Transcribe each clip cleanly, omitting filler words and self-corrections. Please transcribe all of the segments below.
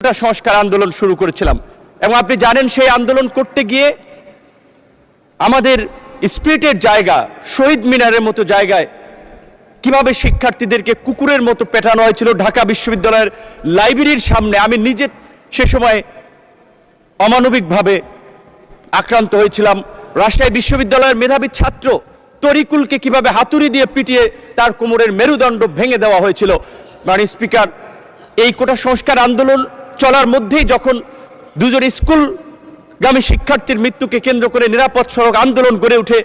একটা সংস্কার আন্দোলন শুরু করেছিলাম এবং আপনি জানেন সেই আন্দোলন করতে গিয়ে আমাদের স্পিরিটের জায়গা শহীদ মিনারের মতো জায়গায় কিভাবে শিক্ষার্থীদেরকে কুকুরের মতো পেটানো হয়েছিল ঢাকা বিশ্ববিদ্যালয়ের লাইব্রেরির সামনে। আমি নিজে সে সময় অমানবিকভাবে আক্রান্ত হয়েছিলাম। রাজশাহী বিশ্ববিদ্যালয়ের মেধাবী ছাত্র তরিকুলকে কিভাবে হাতুড়ি দিয়ে পিটিয়ে তার কোমরের মেরুদণ্ড ভেঙে দেওয়া হয়েছিল। মাননীয় স্পিকার, এই কোটা সংস্কার আন্দোলন চলার মধ্যেই যখন দুজন স্কুলগামী শিক্ষার্থীর মৃত্যুকে কেন্দ্র করে নিরাপদ সড়ক আন্দোলন গড়ে উঠে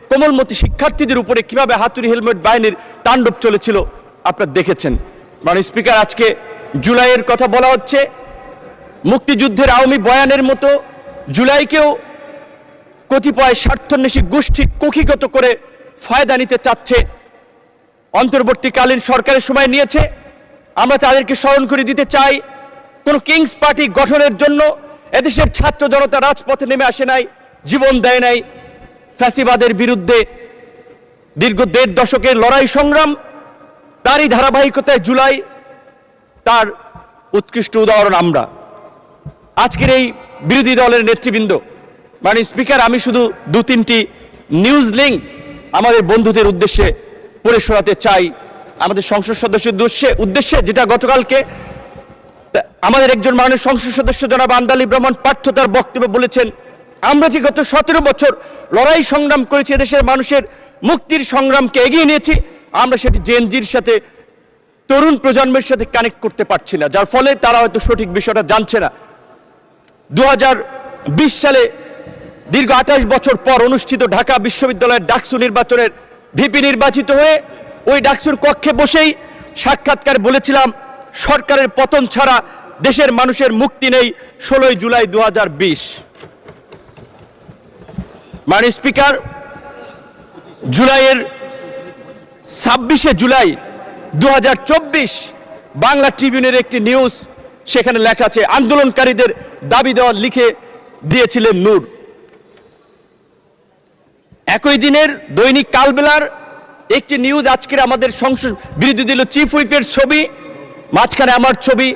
কোমলমতি শিক্ষার্থীদের উপরে কিভাবে হাতুড়ি হেলমেট বাহিনীর তাণ্ডব চলেছিল আপনারা দেখেছেন। মাননীয় স্পিকার, আজকে জুলাইয়ের কথা বলা হচ্ছে, মুক্তিযুদ্ধের আওয়ামী বয়ানের মতো জুলাইকেও কতিপয় স্বার্থান্বেষী গোষ্ঠী কক্ষিগত করে ফায়দা নিতে চাচ্ছে। অন্তর্বর্তীকালীন সরকারের সময় নিয়েছে, আমরা তাদেরকে স্মরণ করে দিতে চাই, কোন কিংস পার্টি গঠনের জন্য এদেশের ছাত্র জনতা রাজপথে নেমে আসে নাই, জীবন দেয় নাই। ফ্যাসিবাদের বিরুদ্ধে দীর্ঘ ১.৫ দশকের লড়াই সংগ্রাম, তারই ধারাবাহিকতায় জুলাই তার উৎকৃষ্ট উদাহরণ। আমরা আজকের এই বিরোধী দলের নেতৃবৃন্দ, মাননীয় স্পিকার, আমি শুধু ২-৩টি নিউজ লিঙ্ক আমাদের বন্ধুদের উদ্দেশ্যে পড়ে শোনাতে চাই, আমাদের সংসদ সদস্যের উদ্দেশ্যে, যেটা গতকালকে আমাদের একজন মাননীয় সংসদ সদস্য জনাব আন্দালি ব্রাহ্মণ পার্থ তার বক্তব্যে বলেছেন, আমরা যে গত ১৭ বছর লড়াই সংগ্রাম করেছি, দেশের মানুষের মুক্তির সংগ্রামকে এগিয়ে নিয়েছি, আমরা সেটি জেনজির সাথে, তরুণ প্রজন্মের সাথে কানেক্ট করতে পারছি না, যার ফলে তারা হয়তো সঠিক বিষয়টা জানছে না। ২০২০ সালে দীর্ঘ ২৮ বছর পর অনুষ্ঠিত ঢাকা বিশ্ববিদ্যালয়ের ডাকসু নির্বাচনের ভিপি নির্বাচিত হয়ে ওই ডাকসুর কক্ষে বসেই সাক্ষাৎকার বলেছিলাম, সরকারের পতন ছাড়া দেশের মানুষের মুক্তি নেই। ১৬ জুলাই ২০২০। মাননীয় স্পিকার, জুলাইয়ের ২৬শে জুলাই ২০২৪ বাংলা ট্রিবিউনের একটি নিউজ, সেখানে লেখা আছে, আন্দোলনকারীদের দাবি দেওয়া লিখে দিয়েছিলেন নূর। একই দিনের দৈনিক কালবেলার একটি নিউজ, আজকের আমাদের সংসদ বিরোধী দল চিফ হুইপের ছবি, মাঝখানে আমার ছবি,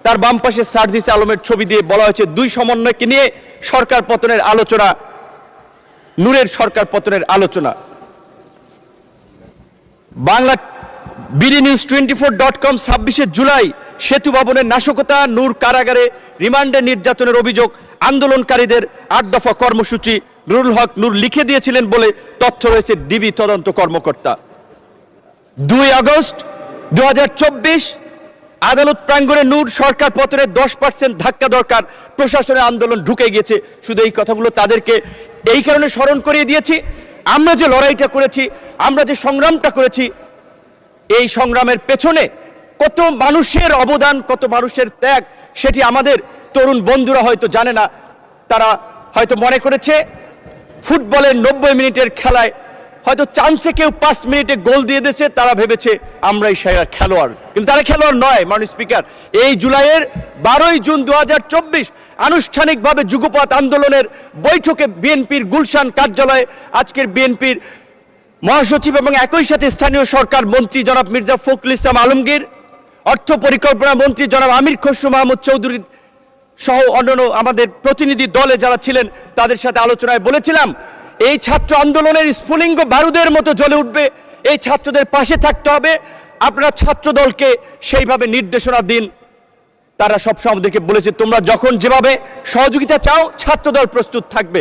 তার বাম পাশে সার্জিস আলমের ছবি দিয়ে বলা হয়েছে, দুই সমন্বয়কে নিয়ে সরকার পতনের আলোচনা, নূরের সরকার পতনের আলোচনা। বাংলা বিডি নিউজ 24.com ২৬শে জুলাই, সেতু ভবনের নাশকতা, নূর কারাগারে রিমান্ডে নির্যাতনের অভিযোগ, আন্দোলনকারীদের ৮ দফা কর্মসূচি নুরুল হক নূর লিখে দিয়েছিলেন বলে তথ্য রয়েছে ডিবি তদন্ত কর্মকর্তা। ২ আগস্ট ২০২৪ আদালত প্রাঙ্গণে নূর সরকার পতনের 10% ধাক্কা দরকার, প্রশাসনের আন্দোলন ঢুকে গিয়েছে। শুধু এই কথাগুলো তাদেরকে এই কারণে স্মরণ করিয়ে দিয়েছি, আমরা যে লড়াইটা করেছি, আমরা যে সংগ্রামটা করেছি, এই সংগ্রামের পেছনে কত মানুষের অবদান, কত মানুষের ত্যাগ, সেটি আমাদের তরুণ বন্ধুরা হয়তো জানে না। তারা হয়তো মনে করেছে ফুটবলের ৯০ মিনিটের খেলায় হয়তো চান্সে কেউ ৫ মিনিটে গোল দিয়ে দিয়েছে, তারা ভেবেছে আমরাই সেরা খেলোয়াড়, কিন্তু তারা খেলোয়াড় নয়। মাননীয় স্পিকার, এই জুলাইয়ের ১২ই জুন ২০২৪ আনুষ্ঠানিকভাবে যুগপৎ আন্দোলনের বৈঠকে বিএনপির গুলশান কার্যালয়ে আজকের বিএনপির মহাসচিব এবং একই সাথে স্থানীয় সরকার মন্ত্রী জনাব মির্জা ফখরুল ইসলাম আলমগীর, অর্থ পরিকল্পনা মন্ত্রী জনাব আমির খসরু মাহমুদ চৌধুরী সহ অন্যান্য আমাদের প্রতিনিধি দলে যারা ছিলেন, তাদের সাথে আলোচনায় বলেছিলাম, এই ছাত্র আন্দোলনের স্ফুলিঙ্গ বারুদের মতো জ্বলে উঠবে, এই ছাত্রদের পাশে থাকতে হবে, আপনারা ছাত্র দলকে সেইভাবে নির্দেশনা দিন। তারা সবসময় আমাদেরকে বলেছে, তোমরা যখন যেভাবে সহযোগিতা চাও, ছাত্র দল প্রস্তুত থাকবে।